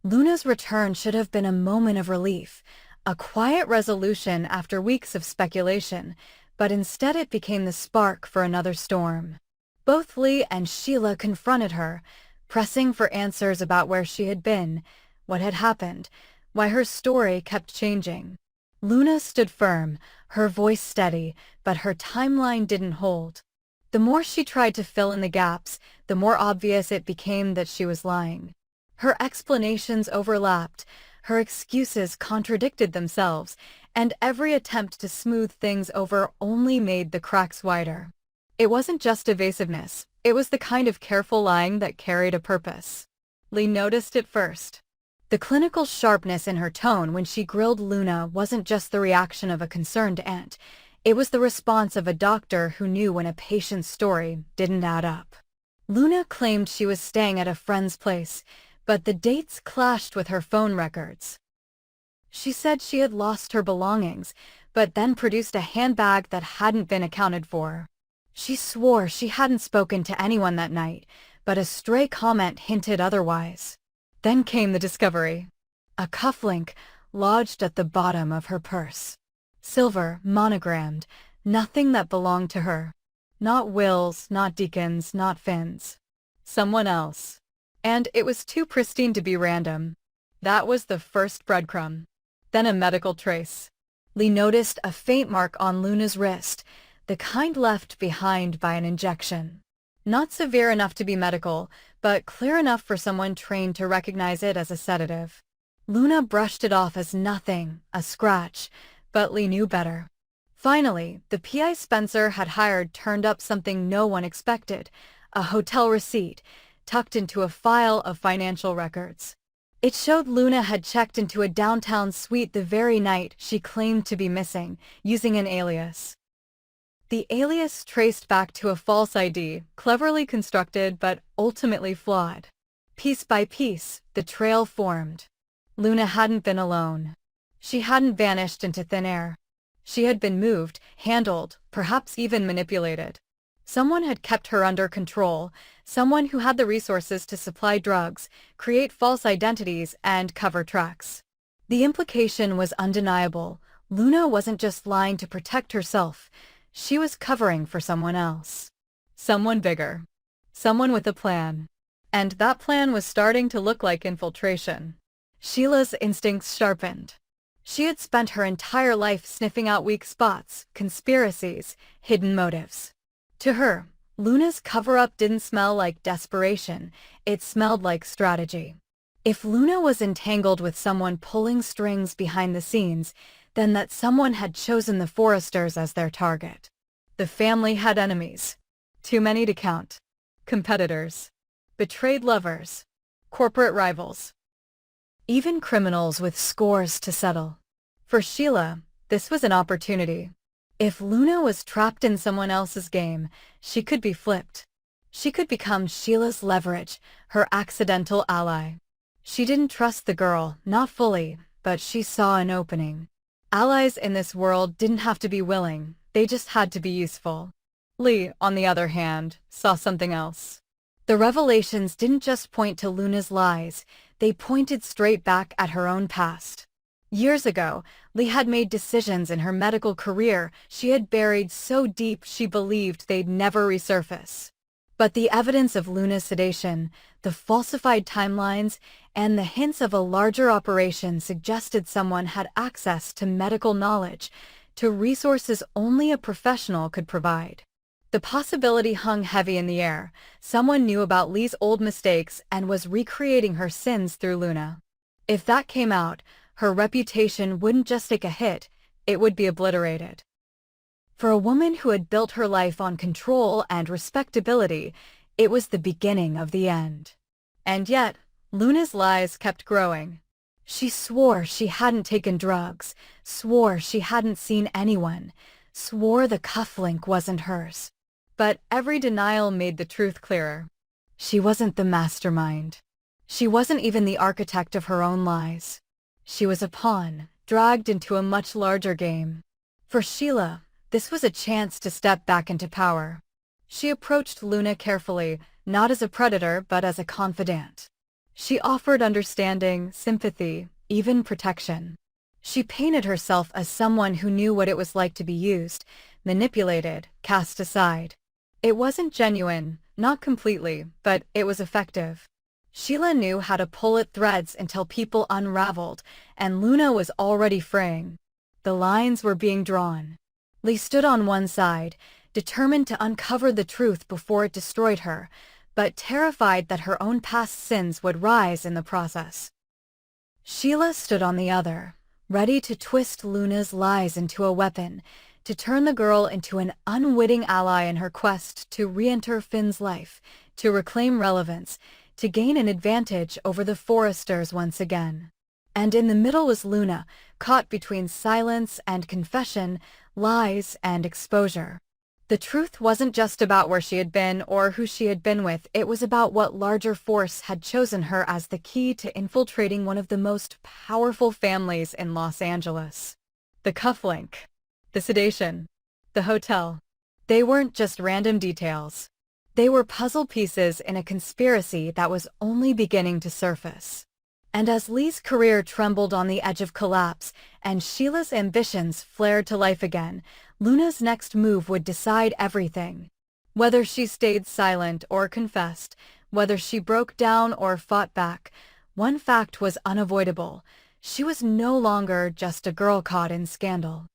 Luna's return should have been a moment of relief, a quiet resolution after weeks of speculation, but instead it became the spark for another storm. Both Lee and Sheila confronted her, pressing for answers about where she had been, what had happened, why her story kept changing. Luna stood firm, her voice steady, but her timeline didn't hold. The more she tried to fill in the gaps, the more obvious it became that she was lying. Her explanations overlapped, her excuses contradicted themselves, and every attempt to smooth things over only made the cracks wider. It wasn't just evasiveness, it was the kind of careful lying that carried a purpose. Lee noticed it first. The clinical sharpness in her tone when she grilled Luna wasn't just the reaction of a concerned aunt, it was the response of a doctor who knew when a patient's story didn't add up. Luna claimed she was staying at a friend's place, but the dates clashed with her phone records. She said she had lost her belongings, but then produced a handbag that hadn't been accounted for. She swore she hadn't spoken to anyone that night, but a stray comment hinted otherwise. Then came the discovery. A cufflink lodged at the bottom of her purse. Silver, monogrammed, nothing that belonged to her. Not Will's, not Deacon's, not Finn's. Someone else. And it was too pristine to be random. That was the first breadcrumb. Then a medical trace. Lee noticed a faint mark on Luna's wrist, the kind left behind by an injection. Not severe enough to be medical, but clear enough for someone trained to recognize it as a sedative. Luna brushed it off as nothing, a scratch, but Lee knew better. Finally, the PI Spencer had hired turned up something no one expected, a hotel receipt, tucked into a file of financial records. It showed Luna had checked into a downtown suite the very night she claimed to be missing, using an alias. The alias traced back to a false ID, cleverly constructed but ultimately flawed. Piece by piece, the trail formed. Luna hadn't been alone. She hadn't vanished into thin air. She had been moved, handled, perhaps even manipulated. Someone had kept her under control, someone who had the resources to supply drugs, create false identities, and cover tracks. The implication was undeniable. Luna wasn't just lying to protect herself. She was covering for someone else. Someone bigger. Someone with a plan. And that plan was starting to look like infiltration. Sheila's instincts sharpened. She had spent her entire life sniffing out weak spots, conspiracies, hidden motives. To her, Luna's cover-up didn't smell like desperation, it smelled like strategy. If Luna was entangled with someone pulling strings behind the scenes, then that someone had chosen the Forresters as their target. The family had enemies. Too many to count. Competitors. Betrayed lovers. Corporate rivals. Even criminals with scores to settle. For Sheila, this was an opportunity. If Luna was trapped in someone else's game, she could be flipped. She could become Sheila's leverage, her accidental ally. She didn't trust the girl, not fully, but she saw an opening. Allies in this world didn't have to be willing, they just had to be useful. Lee, on the other hand, saw something else. The revelations didn't just point to Luna's lies, they pointed straight back at her own past. Years ago, Lee had made decisions in her medical career she had buried so deep she believed they'd never resurface. But the evidence of Luna's sedation, the falsified timelines, and the hints of a larger operation suggested someone had access to medical knowledge, to resources only a professional could provide. The possibility hung heavy in the air. Someone knew about Lee's old mistakes and was recreating her sins through Luna. If that came out, her reputation wouldn't just take a hit, it would be obliterated. For a woman who had built her life on control and respectability, it was the beginning of the end. And yet, Luna's lies kept growing. She swore she hadn't taken drugs, swore she hadn't seen anyone, swore the cufflink wasn't hers. But every denial made the truth clearer. She wasn't the mastermind. She wasn't even the architect of her own lies. She was a pawn, dragged into a much larger game. For Sheila, this was a chance to step back into power. She approached Luna carefully, not as a predator but as a confidant. She offered understanding, sympathy, even protection. She painted herself as someone who knew what it was like to be used, manipulated, cast aside. It wasn't genuine, not completely, but it was effective. Sheila knew how to pull at threads until people unraveled, and Luna was already fraying. The lines were being drawn. Lee stood on one side, determined to uncover the truth before it destroyed her, but terrified that her own past sins would rise in the process. Sheila stood on the other, ready to twist Luna's lies into a weapon, to turn the girl into an unwitting ally in her quest to re-enter Finn's life, to reclaim relevance, to gain an advantage over the Foresters once again. And in the middle was Luna, caught between silence and confession, lies and exposure. The truth wasn't just about where she had been or who she had been with, it was about what larger force had chosen her as the key to infiltrating one of the most powerful families in Los Angeles. The cufflink, the sedation, the hotel. They weren't just random details. They were puzzle pieces in a conspiracy that was only beginning to surface. And as Lee's career trembled on the edge of collapse and Sheila's ambitions flared to life again, Luna's next move would decide everything. Whether she stayed silent or confessed, whether she broke down or fought back, one fact was unavoidable. She was no longer just a girl caught in scandal.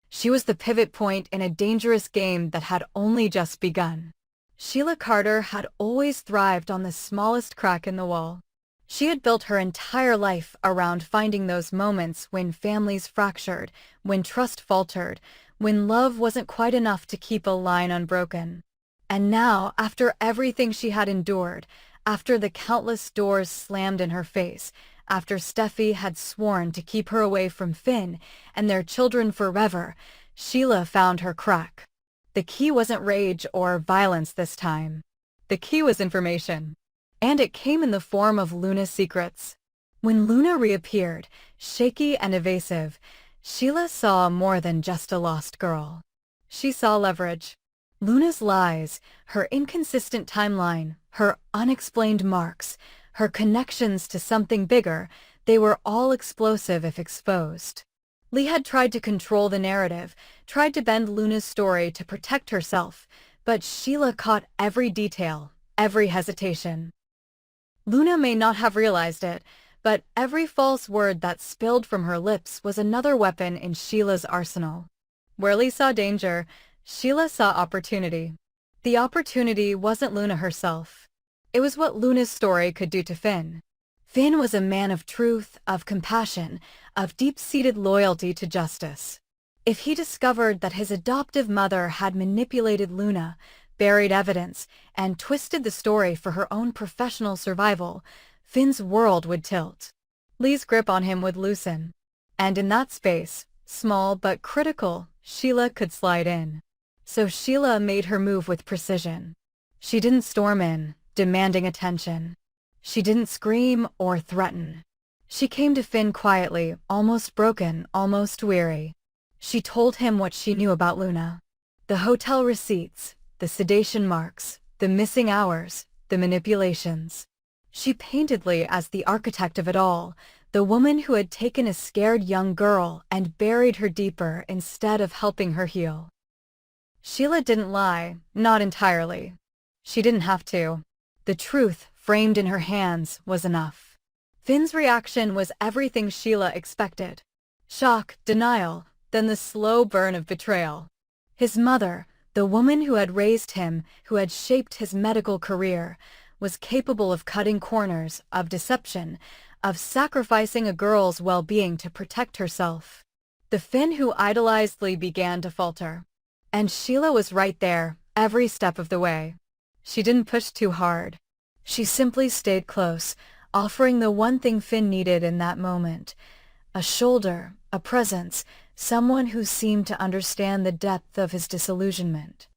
She was the pivot point in a dangerous game that had only just begun. Sheila Carter had always thrived on the smallest crack in the wall. She had built her entire life around finding those moments when families fractured, when trust faltered, when love wasn't quite enough to keep a line unbroken. And now, after everything she had endured, after the countless doors slammed in her face, after Steffi had sworn to keep her away from Finn and their children forever, Sheila found her crack. The key wasn't rage or violence this time. The key was information. And it came in the form of Luna's secrets. When Luna reappeared, shaky and evasive, Sheila saw more than just a lost girl. She saw leverage. Luna's lies, her inconsistent timeline, her unexplained marks, her connections to something bigger, they were all explosive if exposed. Lee had tried to control the narrative, tried to bend Luna's story to protect herself, but Sheila caught every detail, every hesitation. Luna may not have realized it, but every false word that spilled from her lips was another weapon in Sheila's arsenal. Where Lee saw danger, Sheila saw opportunity. The opportunity wasn't Luna herself. It was what Luna's story could do to Finn. Finn was a man of truth, of compassion, of deep-seated loyalty to justice. If he discovered that his adoptive mother had manipulated Luna, buried evidence, and twisted the story for her own professional survival, Finn's world would tilt. Lee's grip on him would loosen. And in that space, small but critical, Sheila could slide in. So Sheila made her move with precision. She didn't storm in, demanding attention. She didn't scream or threaten. She came to Finn quietly, almost broken, almost weary. She told him what she knew about Luna. The hotel receipts, the sedation marks, the missing hours, the manipulations. She paintedly as the architect of it all, the woman who had taken a scared young girl and buried her deeper instead of helping her heal. Sheila didn't lie, not entirely. She didn't have to. The truth, framed in her hands, was enough. Finn's reaction was everything Sheila expected. Shock, denial, then the slow burn of betrayal. His mother, the woman who had raised him, who had shaped his medical career, was capable of cutting corners, of deception, of sacrificing a girl's well-being to protect herself. The Finn who idolized Lee began to falter. And Sheila was right there, every step of the way. She didn't push too hard. She simply stayed close, offering the one thing Finn needed in that moment. A shoulder, a presence, someone who seemed to understand the depth of his disillusionment.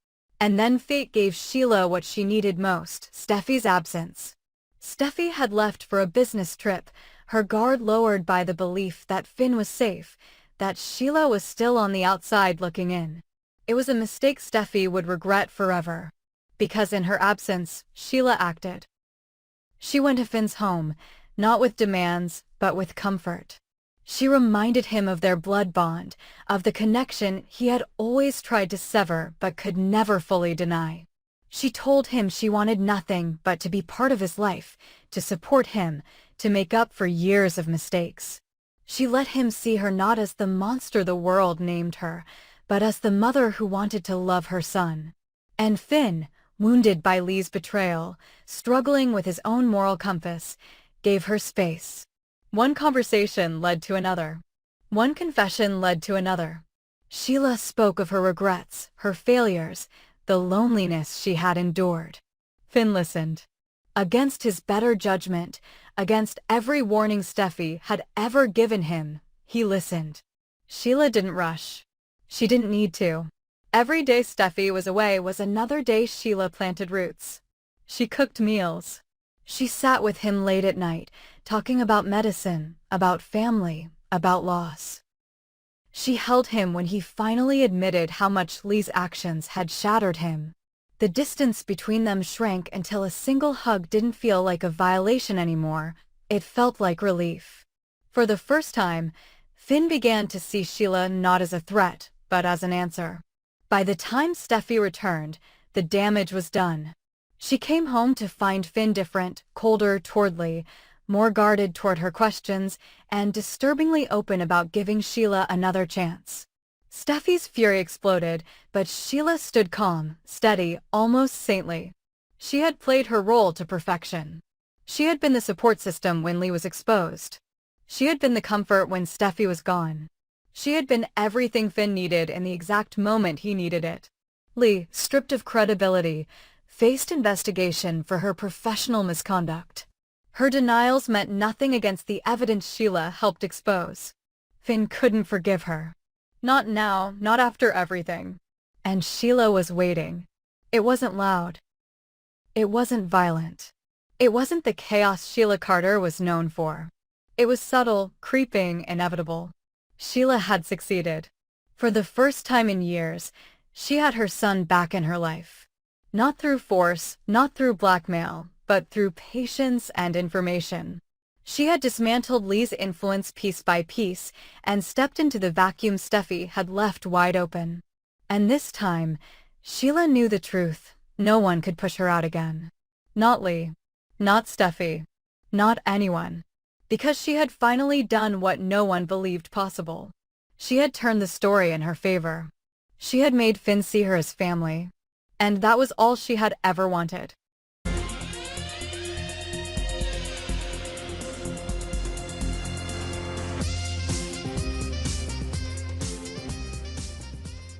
And then fate gave Sheila what she needed most, Steffi's absence. Steffi had left for a business trip, her guard lowered by the belief that Finn was safe, that Sheila was still on the outside looking in. It was a mistake Steffi would regret forever. Because in her absence, Sheila acted. She went to Finn's home, not with demands, but with comfort. She reminded him of their blood bond, of the connection he had always tried to sever but could never fully deny. She told him she wanted nothing but to be part of his life, to support him, to make up for years of mistakes. She let him see her not as the monster the world named her, but as the mother who wanted to love her son. And Finn, wounded by Lee's betrayal, struggling with his own moral compass, gave her space. One conversation led to another. One confession led to another. Sheila spoke of her regrets, her failures, the loneliness she had endured. Finn listened. Against his better judgment, against every warning Steffi had ever given him, he listened. Sheila didn't rush. She didn't need to. Every day Steffi was away was another day Sheila planted roots. She cooked meals. She sat with him late at night, talking about medicine, about family, about loss. She held him when he finally admitted how much Lee's actions had shattered him. The distance between them shrank until a single hug didn't feel like a violation anymore. It felt like relief. For the first time, Finn began to see Sheila not as a threat, but as an answer. By the time Steffi returned, the damage was done. She came home to find Finn different, colder toward Lee, more guarded toward her questions, and disturbingly open about giving Sheila another chance. Steffi's fury exploded, but Sheila stood calm, steady, almost saintly. She had played her role to perfection. She had been the support system when Lee was exposed. She had been the comfort when Steffi was gone. She had been everything Finn needed in the exact moment he needed it. Lee, stripped of credibility, faced investigation for her professional misconduct. Her denials meant nothing against the evidence Sheila helped expose. Finn couldn't forgive her. Not now, not after everything. And Sheila was waiting. It wasn't loud. It wasn't violent. It wasn't the chaos Sheila Carter was known for. It was subtle, creeping, inevitable. Sheila had succeeded. For the first time in years, she had her son back in her life. Not through force, not through blackmail, but through patience and information. She had dismantled Lee's influence piece by piece and stepped into the vacuum Steffi had left wide open. And this time, Sheila knew the truth. No one could push her out again. Not Lee. Not Steffi. Not anyone. Because she had finally done what no one believed possible. She had turned the story in her favor. She had made Finn see her as family. And that was all she had ever wanted.